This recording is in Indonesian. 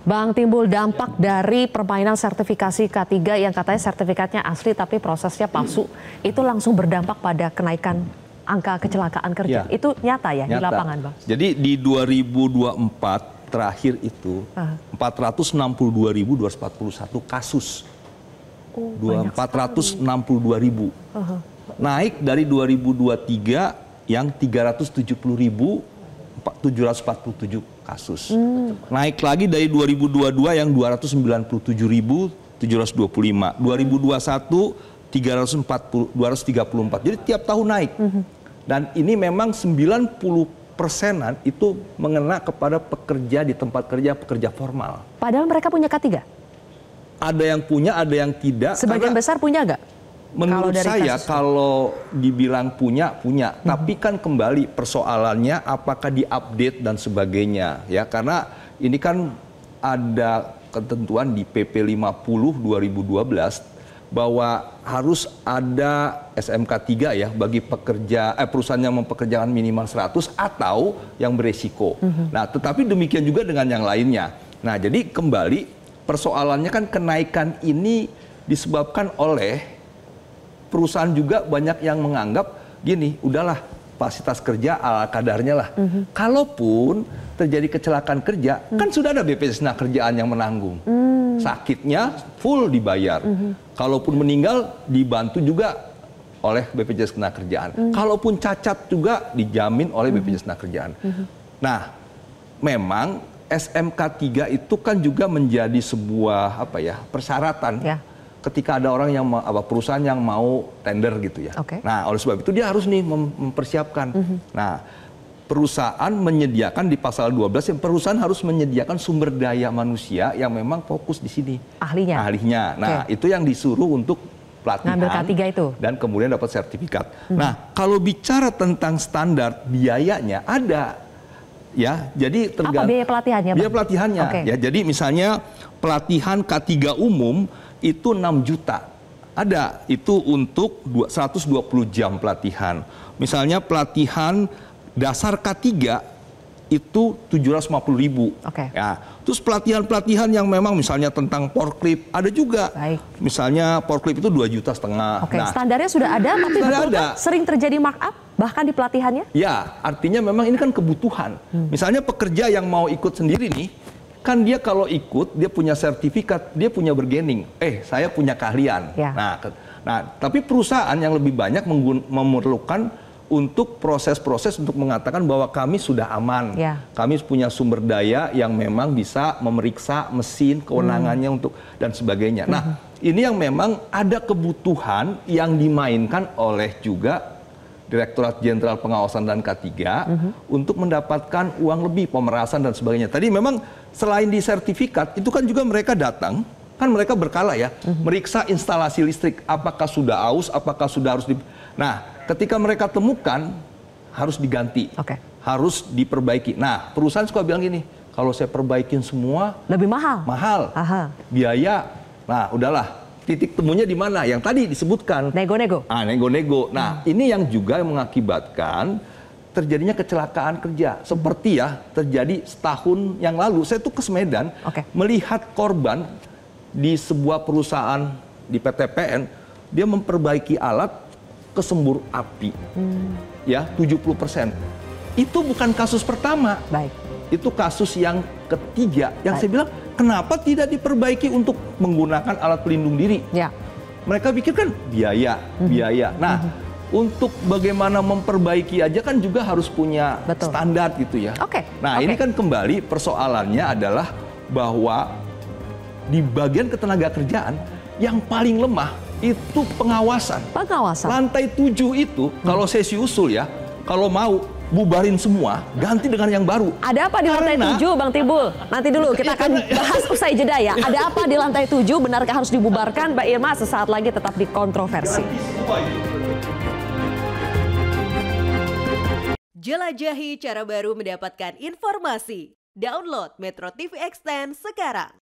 Bang, timbul dampak dari permainan sertifikasi K3 yang katanya sertifikatnya asli tapi prosesnya palsu. Itu langsung berdampak pada kenaikan angka kecelakaan kerja. Itu nyata ya di lapangan, Bang? Jadi di 2024 terakhir itu 462.241 kasus. 462.000. Naik dari 2023 yang 370.747 kasus. Naik lagi dari 2022 yang 297.725. 2021 234. Jadi tiap tahun naik. Dan ini memang 90%-an itu mengena kepada pekerja di tempat kerja, pekerja formal. Padahal mereka punya K3? Ada yang punya, ada yang tidak. Sebagian besar punya nggak? Menurut saya kalau dibilang punya. Tapi kan kembali persoalannya apakah diupdate dan sebagainya. Ya, karena ini kan ada ketentuan di PP 50 2012 bahwa harus ada SMK 3 ya bagi perusahaan yang mempekerjakan minimal 100 atau yang beresiko. Nah, tetapi demikian juga dengan yang lainnya. Nah, jadi kembali persoalannya kan kenaikan ini disebabkan oleh perusahaan juga banyak yang menganggap gini, udahlah kapasitas kerja ala kadarnya lah. Kalaupun terjadi kecelakaan kerja, kan sudah ada BPJS Ketenagakerjaan yang menanggung. Sakitnya full dibayar. Kalaupun meninggal dibantu juga oleh BPJS Ketenagakerjaan. Kalaupun cacat juga dijamin oleh BPJS Ketenagakerjaan. Nah, memang SMK 3 itu kan juga menjadi sebuah persyaratan. Ya. Ketika ada orang yang perusahaan yang mau tender gitu ya. Nah, oleh sebab itu dia harus nih mempersiapkan. Nah, perusahaan menyediakan di pasal 12 yang perusahaan harus menyediakan sumber daya manusia yang memang fokus di sini. Ahlinya. Nah, itu yang disuruh untuk pelatihan. Ngambil K3 itu. Dan kemudian dapat sertifikat. Nah, kalau bicara tentang standar biayanya ada. Ya, jadi apa biaya pelatihannya, Bang? Biaya pelatihannya. Ya, jadi misalnya pelatihan K3 umum itu 6 juta. Ada, itu untuk 120 jam pelatihan. Misalnya pelatihan dasar K3 itu 750.000. Ya, terus pelatihan-pelatihan yang memang misalnya tentang forklift ada juga. Misalnya forklift itu 2,5 juta. Nah, standarnya sudah ada, tapi betul sering terjadi markup bahkan di pelatihannya? Ya, artinya memang ini kan kebutuhan. Misalnya pekerja yang mau ikut sendiri nih, kan dia kalau ikut, dia punya sertifikat, dia punya bargaining. Saya punya keahlian. Ya. Nah, tapi perusahaan yang lebih banyak memerlukan untuk proses-proses untuk mengatakan bahwa kami sudah aman. Ya. Kami punya sumber daya yang memang bisa memeriksa mesin, kewenangannya untuk dan sebagainya. Nah, ini yang memang ada kebutuhan yang dimainkan oleh juga Direktorat Jenderal Pengawasan dan K3 untuk mendapatkan uang lebih, pemerasan dan sebagainya. Tadi memang selain di sertifikat, itu kan juga mereka datang, kan mereka berkala ya, meriksa instalasi listrik, apakah sudah aus, apakah sudah harus Nah, ketika mereka temukan, harus diganti, harus diperbaiki. Nah, perusahaan suka bilang gini, kalau saya perbaikin semua, lebih mahal. Biaya, nah udahlah. Titik temunya di mana? Yang tadi disebutkan. Nego-nego. Nego-nego. Nah, ini yang juga mengakibatkan terjadinya kecelakaan kerja. Seperti ya terjadi setahun yang lalu. Saya tuh ke Medan melihat korban di sebuah perusahaan di PTPN. Dia memperbaiki alat kesembur api. Ya, 70%. Itu bukan kasus pertama. Itu kasus yang ketiga. Yang saya bilang, kenapa tidak diperbaiki untuk menggunakan alat pelindung diri? Ya. Mereka pikirkan biaya. Nah, untuk bagaimana memperbaiki aja kan juga harus punya standar gitu ya. Nah, ini kan kembali persoalannya adalah bahwa di bagian ketenagakerjaan yang paling lemah itu pengawasan. Lantai 7 itu kalau sesi usul ya, kalau mau bubarin semua, ganti dengan yang baru. Ada apa di lantai 7, Bang Timbul? Nanti dulu, kita akan bahas usai jeda ya. Ada apa di lantai 7, benarkah harus dibubarkan? Mbak Irma, sesaat lagi tetap di Kontroversi. Jelajahi cara baru mendapatkan informasi. Download Metro TV Extend sekarang.